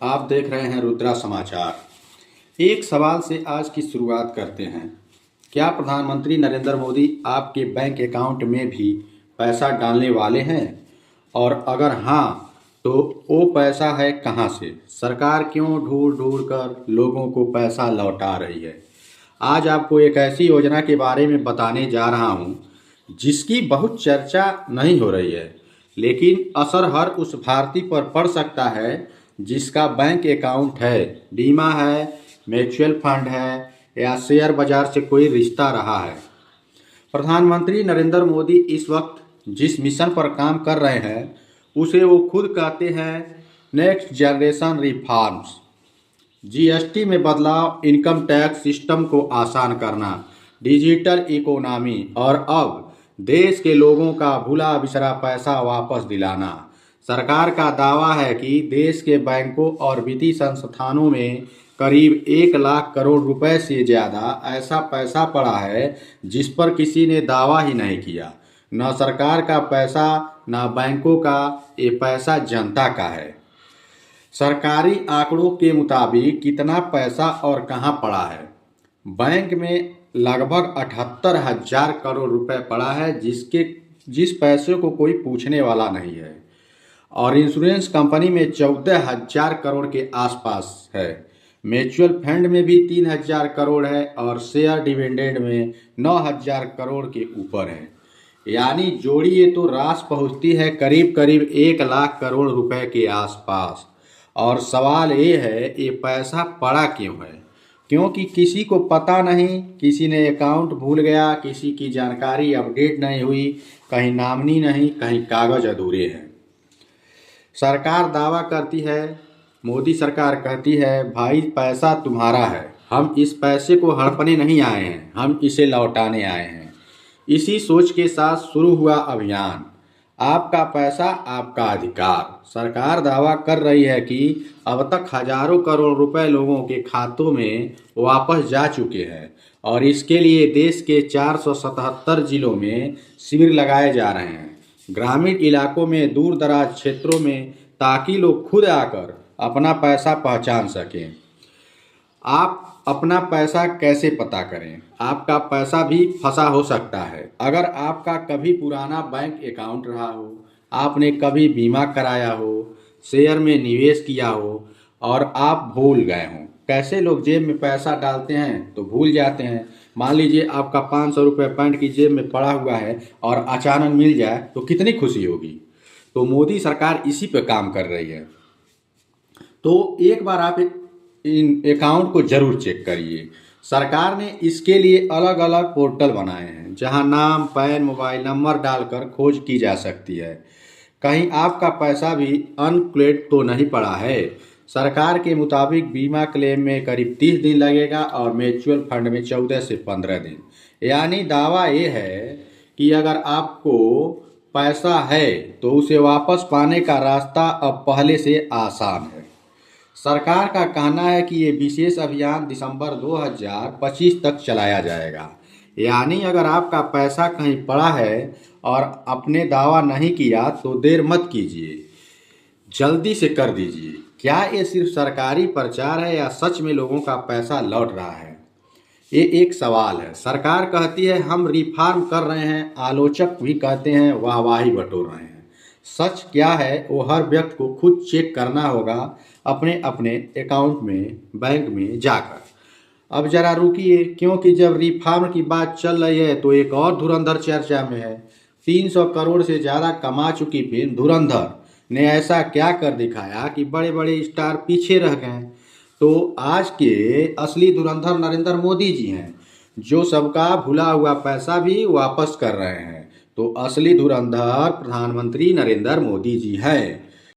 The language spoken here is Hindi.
आप देख रहे हैं रुद्रा समाचार। एक सवाल से आज की शुरुआत करते हैं। क्या प्रधानमंत्री नरेंद्र मोदी आपके बैंक अकाउंट में भी पैसा डालने वाले हैं? और अगर हाँ, तो वो पैसा है कहाँ से? सरकार क्यों ढूंढ ढूंढ कर लोगों को पैसा लौटा रही है? आज आपको एक ऐसी योजना के बारे में बताने जा रहा हूँ जिसकी बहुत चर्चा नहीं हो रही है, लेकिन असर हर उस भारतीय पर पड़ सकता है जिसका बैंक अकाउंट है, बीमा है, म्यूचुअल फंड है या शेयर बाजार से कोई रिश्ता रहा है। प्रधानमंत्री नरेंद्र मोदी इस वक्त जिस मिशन पर काम कर रहे हैं उसे वो खुद कहते हैं नेक्स्ट जनरेशन रिफॉर्म्स। जीएसटी में बदलाव, इनकम टैक्स सिस्टम को आसान करना, डिजिटल इकोनॉमी और अब देश के लोगों का भुला बिसरा पैसा वापस दिलाना। सरकार का दावा है कि देश के बैंकों और वित्तीय संस्थानों में करीब 1 लाख करोड़ रुपए से ज़्यादा ऐसा पैसा पड़ा है जिस पर किसी ने दावा ही नहीं किया। न सरकार का पैसा, न बैंकों का, ये पैसा जनता का है। सरकारी आंकड़ों के मुताबिक कितना पैसा और कहां पड़ा है? बैंक में लगभग 78,000 करोड़ रुपए पड़ा है जिस पैसे को कोई पूछने वाला नहीं है। और इंश्योरेंस कंपनी में 14,000 करोड़ के आसपास है। म्यूचुअल फंड में भी 3,000 करोड़ है और शेयर डिविडेंड में 9,000 करोड़ के ऊपर है। यानी जोड़िए तो राशि पहुंचती है करीब करीब 1 लाख करोड़ रुपए के आसपास। और सवाल ये है, ये पैसा पड़ा क्यों है? क्योंकि किसी को पता नहीं, किसी ने अकाउंट भूल गया, किसी की जानकारी अपडेट नहीं हुई, कहीं नामनी नहीं, कहीं कागज अधूरे हैं। सरकार दावा करती है, मोदी सरकार कहती है भाई पैसा तुम्हारा है, हम इस पैसे को हड़पने नहीं आए हैं, हम इसे लौटाने आए हैं। इसी सोच के साथ शुरू हुआ अभियान आपका पैसा आपका अधिकार। सरकार दावा कर रही है कि अब तक हजारों करोड़ रुपए लोगों के खातों में वापस जा चुके हैं और इसके लिए देश के 477 जिलों में शिविर लगाए जा रहे हैं, ग्रामीण इलाकों में, दूर दराज क्षेत्रों में, ताकि लोग खुद आकर अपना पैसा पहचान सकें। आप अपना पैसा कैसे पता करें? आपका पैसा भी फंसा हो सकता है। अगर आपका कभी पुराना बैंक अकाउंट रहा हो, आपने कभी बीमा कराया हो, शेयर में निवेश किया हो और आप भूल गए हों। कैसे लोग जेब में पैसा डालते हैं तो भूल जाते हैं। मान लीजिए आपका 500 रुपये पैंट की जेब में पड़ा हुआ है और अचानक मिल जाए तो कितनी खुशी होगी। तो मोदी सरकार इसी पे काम कर रही है। तो एक बार आप इन अकाउंट को जरूर चेक करिए। सरकार ने इसके लिए अलग अलग पोर्टल बनाए हैं जहां नाम, पैन, मोबाइल नंबर डालकर खोज की जा सकती है। कहीं आपका पैसा भी अनक्लेम्ड तो नहीं पड़ा है? सरकार के मुताबिक बीमा क्लेम में करीब 30 दिन लगेगा और म्यूचुअल फंड में 14 से 15 दिन। यानी दावा ये है कि अगर आपको पैसा है तो उसे वापस पाने का रास्ता अब पहले से आसान है। सरकार का कहना है कि ये विशेष अभियान दिसंबर 2025 तक चलाया जाएगा। यानी अगर आपका पैसा कहीं पड़ा है और आपने दावा नहीं किया तो देर मत कीजिए, जल्दी से कर दीजिए। क्या ये सिर्फ सरकारी प्रचार है या सच में लोगों का पैसा लौट रहा है? ये एक सवाल है। सरकार कहती है हम रिफॉर्म कर रहे हैं, आलोचक भी कहते हैं वाहवाही बटोर रहे हैं। सच क्या है वो हर व्यक्ति को खुद चेक करना होगा अपने अपने अकाउंट में, बैंक में जाकर। अब जरा रुकिए, क्योंकि जब रिफॉर्म की बात चल रही है तो एक और धुरंधर चर्चा में है। 300 करोड़ से ज़्यादा कमा चुकी फिल्म धुरंधर ने ऐसा क्या कर दिखाया कि बड़े बड़े स्टार पीछे रह गए। तो आज के असली धुरंधर नरेंद्र मोदी जी हैं, जो सबका भुला हुआ पैसा भी वापस कर रहे हैं। तो असली धुरंधर प्रधानमंत्री नरेंद्र मोदी जी हैं।